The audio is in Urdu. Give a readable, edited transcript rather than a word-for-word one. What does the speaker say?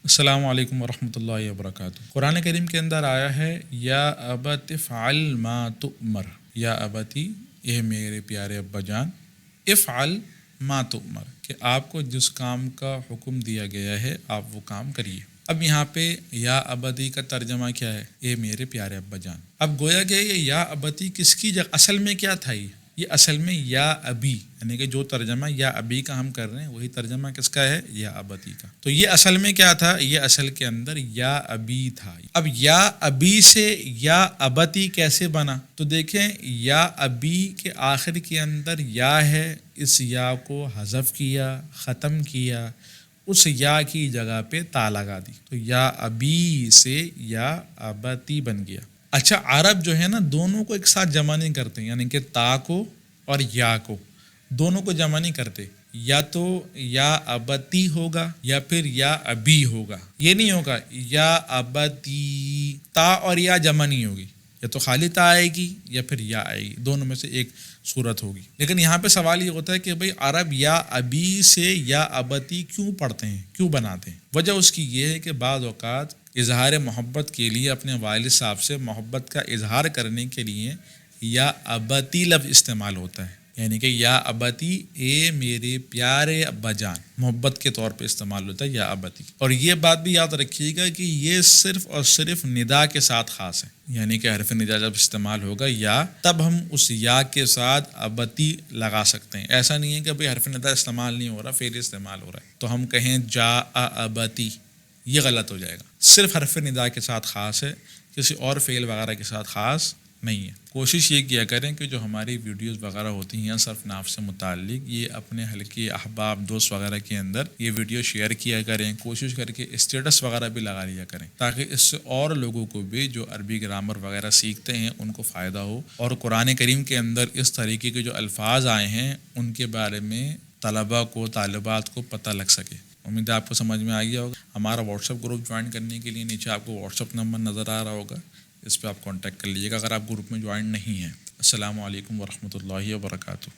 السلام علیکم ورحمۃ اللہ وبرکاتہ۔ قرآن کریم کے اندر آیا ہے یا ابت افعل ما تؤمر، یا ابتی، یہ میرے پیارے ابا جان، افعل ما تؤمر، کہ آپ کو جس کام کا حکم دیا گیا ہے آپ وہ کام کریے۔ اب یہاں پہ یا ابتی کا ترجمہ کیا ہے؟ یہ میرے پیارے ابا جان۔ اب گویا کہ یہ یا ابتی کس کی جگہ اصل میں کیا تھا؟ یہ اصل میں یا ابی، یعنی کہ جو ترجمہ یا ابی کا ہم کر رہے ہیں وہی ترجمہ کس کا ہے؟ یا ابتی کا۔ تو یہ اصل میں کیا تھا؟ یہ اصل کے اندر یا ابی تھا۔ اب یا ابی سے یا ابتی کیسے بنا؟ تو دیکھیں، یا ابی کے آخر کے اندر یا ہے، اس یا کو حذف کیا، ختم کیا، اس یا کی جگہ پہ تا لگا دی، تو یا ابی سے یا ابتی بن گیا۔ اچھا، عرب جو ہے نا دونوں کو ایک ساتھ جمع نہیں کرتے، یعنی کہ تا کو اور یا کو دونوں کو جمع نہیں کرتے، یا تو یا ابتی ہوگا یا پھر یا ابی ہوگا، یہ نہیں ہوگا یا ابتی، تا اور یا جمع نہیں ہوگی، یا تو خالی تا آئے گی یا پھر یا آئے گی، دونوں میں سے ایک صورت ہوگی۔ لیکن یہاں پہ سوال یہ ہوتا ہے کہ بھئی عرب یا ابی سے یا ابتی کیوں پڑھتے ہیں، کیوں بناتے ہیں؟ وجہ اس کی یہ ہے کہ بعض اوقات اظہار محبت کے لیے اپنے والد صاحب سے محبت کا اظہار کرنے کے لیے یا ابتی لفظ استعمال ہوتا ہے، یعنی کہ یا ابتی، اے میرے پیارے ابا جان، محبت کے طور پہ استعمال ہوتا ہے یا ابتی۔ اور یہ بات بھی یاد رکھیے گا کہ یہ صرف اور صرف ندا کے ساتھ خاص ہے، یعنی کہ حرف ندا جب استعمال ہوگا یا، تب ہم اس یا کے ساتھ ابتی لگا سکتے ہیں۔ ایسا نہیں ہے کہ بھئی حرف ندا استعمال نہیں ہو رہا، فعل استعمال ہو رہا ہے تو ہم کہیں جا ابتی، یہ غلط ہو جائے گا۔ صرف حرف ندا کے ساتھ خاص ہے، کسی اور فعل وغیرہ کے ساتھ خاص نہیں ہے۔ کوشش یہ کیا کریں کہ جو ہماری ویڈیوز وغیرہ ہوتی ہیں صرف نحو سے متعلق، یہ اپنے حلقے احباب دوست وغیرہ کے اندر یہ ویڈیو شیئر کیا کریں، کوشش کر کے اسٹیٹس وغیرہ بھی لگا لیا کریں، تاکہ اس سے اور لوگوں کو بھی جو عربی گرامر وغیرہ سیکھتے ہیں ان کو فائدہ ہو، اور قرآن کریم کے اندر اس طریقے کے جو الفاظ آئے ہیں ان کے بارے میں طلباء کو، طالبات کو پتہ لگ سکے۔ امید ہے آپ کو سمجھ میں آ گیا ہوگا۔ ہمارا واٹس ایپ گروپ جوائن کرنے کے لیے نیچے آپ کو واٹس ایپ نمبر نظر آ رہا ہوگا، اس پہ آپ کانٹیکٹ کر لیجیے گا اگر آپ گروپ میں جوائن نہیں ہیں۔ السلام علیکم ورحمۃ اللہ وبرکاتہ۔